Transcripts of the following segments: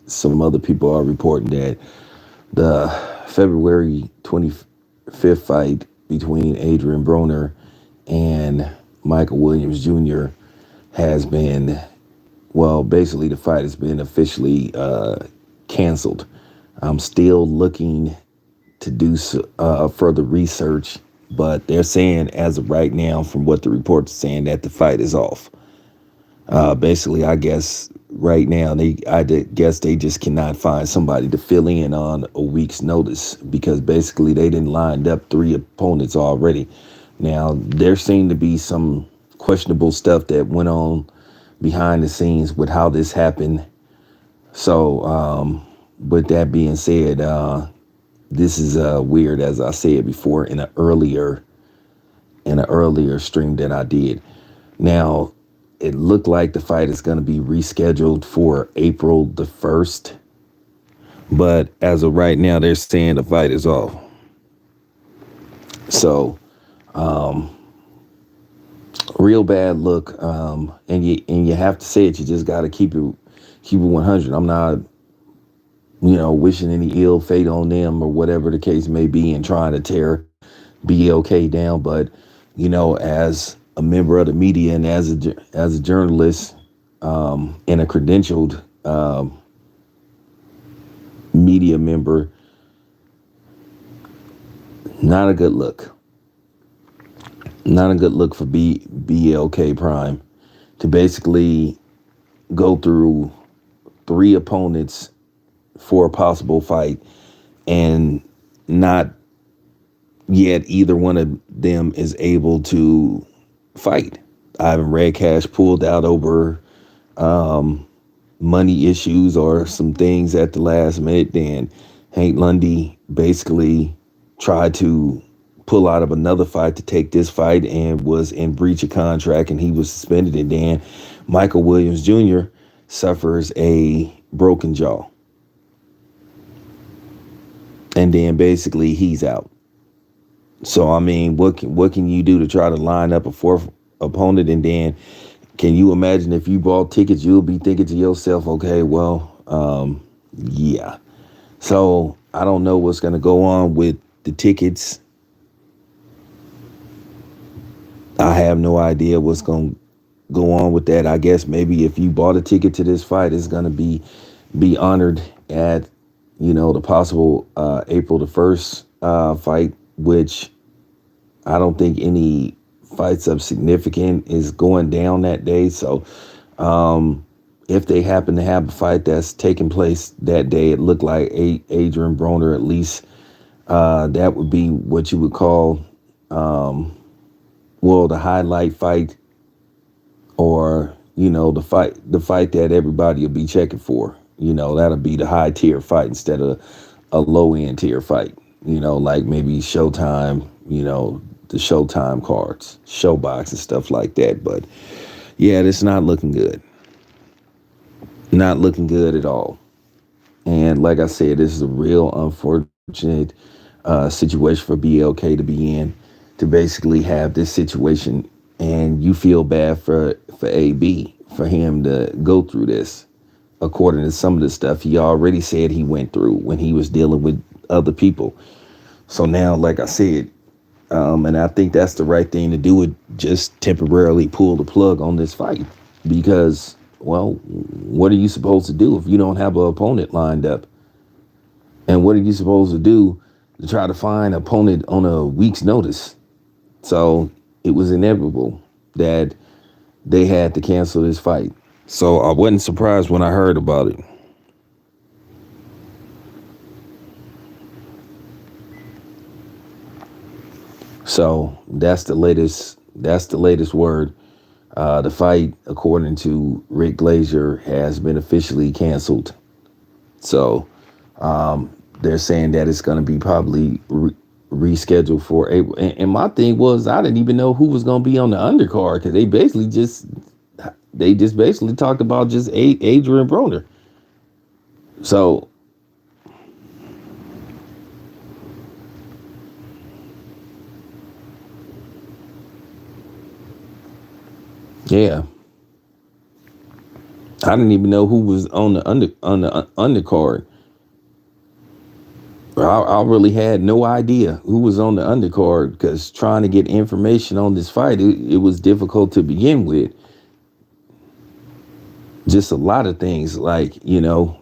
some other people are reporting that the February 25th fight between Adrian Broner and Michael Williams Jr. has been, well, basically the fight has been officially canceled. I'm still looking to do further research, but they're saying as of right now, from what the reports are saying, that the fight is off. Basically, I guess right now guess they just cannot find somebody to fill in on a week's notice because basically they didn't lined up three opponents already. Now there seemed to be some questionable stuff that went on behind the scenes with how this happened. So, with that being said, this is weird, as I said before in an earlier stream that I did. Now, it looked like the fight is going to be rescheduled for April the 1st. But as of right now, they're saying the fight is off. So, real bad look. And you have to say it. You just got to keep it 100. I'm not, wishing any ill fate on them or whatever the case may be and trying to tear BLK down. But, as a member of the media and as a journalist and a credentialed media member, not a good look. Not a good look for BLK Prime to basically go through three opponents for a possible fight and not yet either one of them is able to fight. Ivan Redcash pulled out over money issues or some things at the last minute. Then Hank Lundy basically tried to pull out of another fight to take this fight and was in breach of contract and he was suspended. And then Michael Williams Jr. suffers a broken jaw. And then basically he's out. So, I mean, what can you do to try to line up a fourth opponent? And then can you imagine if you bought tickets, you'll be thinking to yourself, okay, well, yeah. So I don't know what's going to go on with the tickets. I have no idea what's going to go on with that. I guess maybe if you bought a ticket to this fight, it's going to be honored at, the possible April the 1st fight, which I don't think any fights of significance is going down that day. So if they happen to have a fight that's taking place that day, it looked like Adrian Broner, at least that would be what you would call, the highlight fight or, the fight that everybody will be checking for. That'll be the high tier fight instead of a low end tier fight, like maybe Showtime, the Showtime cards, Showbox and stuff like that. But yeah, it's not looking good. Not looking good at all. And like I said, this is a real unfortunate situation for BLK to be in, to basically have this situation. And you feel bad for AB, for him to go through this, according to some of the stuff he already said he went through when he was dealing with other people. So now, like I said, and I think that's the right thing to do, would just temporarily pull the plug on this fight because, well, what are you supposed to do if you don't have an opponent lined up? And what are you supposed to do to try to find an opponent on a week's notice? So it was inevitable that they had to cancel this fight. So I wasn't surprised when I heard about it. So that's the latest. That's the latest word. The fight, according to Rick Glazier, has been officially canceled. So they're saying that it's going to be probably rescheduled for April. And my thing was, I didn't even know who was going to be on the undercard because they just basically talked about just Adrian Broner. So yeah, I didn't even know who was on the undercard. I really had no idea who was on the undercard because trying to get information on this fight, it was difficult to begin with. Just a lot of things like,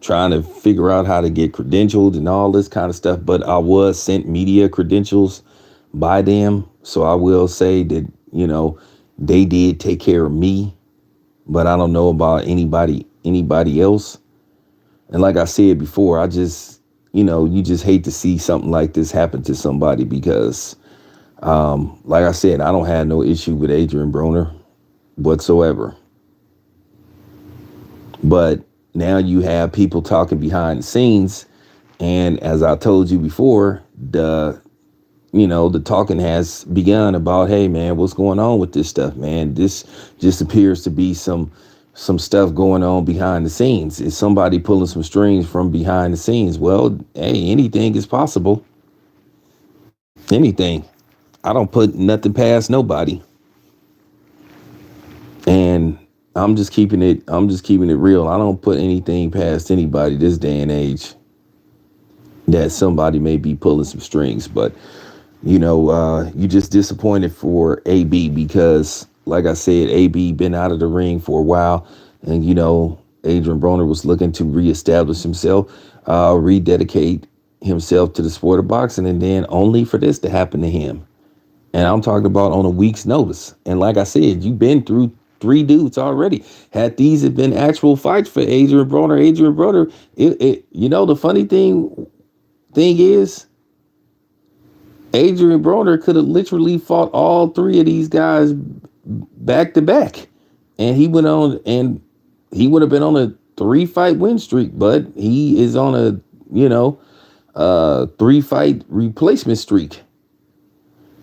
trying to figure out how to get credentialed and all this kind of stuff. But I was sent media credentials by them. So I will say that, they did take care of me, but I don't know about anybody else. And like I said before, I just, you just hate to see something like this happen to somebody because, like I said, I don't have no issue with Adrian Broner whatsoever. But now you have people talking behind the scenes. And as I told you before, the talking has begun about, hey, man, what's going on with this stuff, man? This just appears to be some stuff going on behind the scenes. Is somebody pulling some strings from behind the scenes? Well, hey, anything is possible. Anything. I don't put nothing past nobody. And I'm just keeping it real. I don't put anything past anybody this day and age that somebody may be pulling some strings. But, you just disappointed for AB because, like I said, AB been out of the ring for a while. And, Adrian Broner was looking to reestablish himself, rededicate himself to the sport of boxing, and then only for this to happen to him. And I'm talking about on a week's notice. And like I said, you've been through 3 dudes already. Had these have been actual fights for Adrian Broner, the funny thing is, Adrian Broner could have literally fought all 3 of these guys back to back. And he would have been on a 3-fight win streak, but he is on a, 3-fight replacement streak.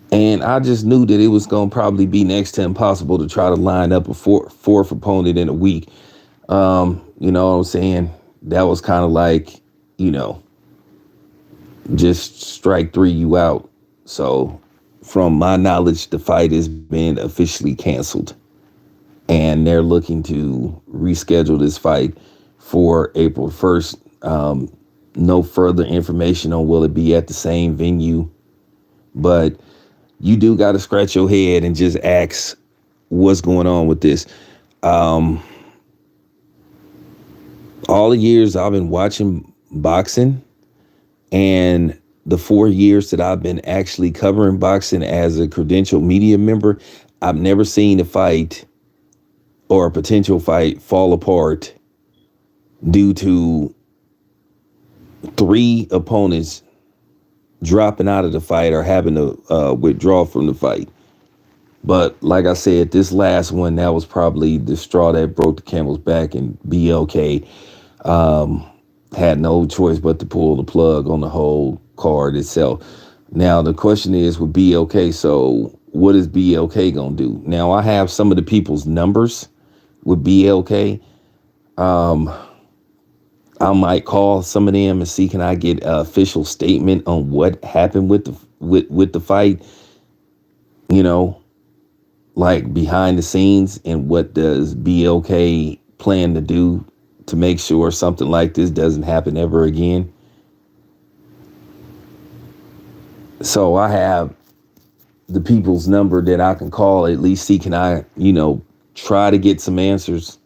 And I just knew that it was going to probably be next to impossible to try to line up a fourth opponent in a week. You know what I'm saying? That was kind of like, just strike 3 you out. So from my knowledge, the fight has been officially canceled. And they're looking to reschedule this fight for April 1st. No further information on will it be at the same venue. But you do got to scratch your head and just ask what's going on with this. All the years I've been watching boxing and the 4 years that I've been actually covering boxing as a credentialed media member, I've never seen a fight or a potential fight fall apart due to 3 opponents dropping out of the fight or having to withdraw from the fight. But like I said, this last one, that was probably the straw that broke the camel's back, and BLK had no choice but to pull the plug on the whole card itself. Now, the question is with BLK, so what is BLK going to do? Now, I have some of the people's numbers with BLK. I might call some of them and see, can I get an official statement on what happened with the fight, like behind the scenes, and what does BLK plan to do to make sure something like this doesn't happen ever again. So I have the people's number that I can call, at least see, can I, try to get some answers.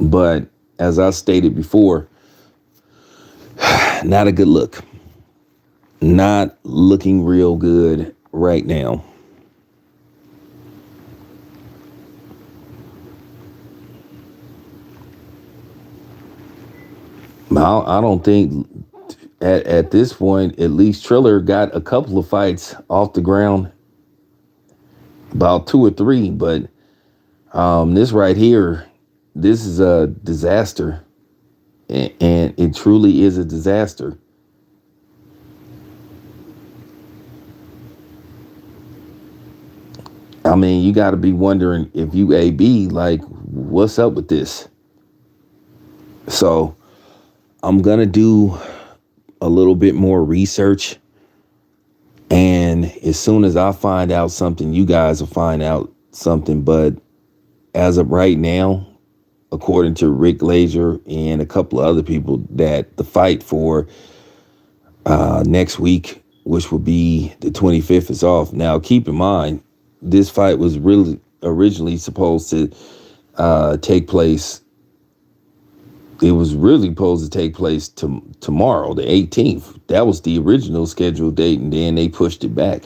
But as I stated before, not a good look. Not looking real good right now. I don't think at this point, at least Triller got a couple of fights off the ground, about 2 or 3. But this right here, this is a disaster. And it truly is a disaster. I mean, you got to be wondering, if you AB, like, what's up with this? So I'm going to do a little bit more research And as soon as I find out something, you guys will find out something. But as of right now, according to Rick Laser and a couple of other people, that the fight for next week, which will be the 25th, is off. Now, keep in mind, this fight was really originally supposed to take place. It was really supposed to take place tomorrow, the 18th. That was the original scheduled date, and then they pushed it back.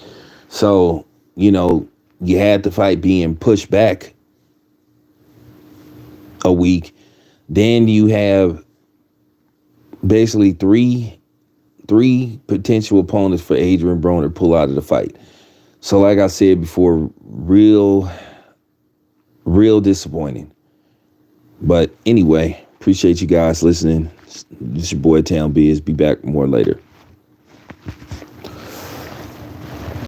So, you had the fight being pushed back a week. Then you have basically three potential opponents for Adrian Broner pull out of the fight. So like I said before, real disappointing. But anyway, appreciate you guys listening. It's your boy Town Biz. Be back more later.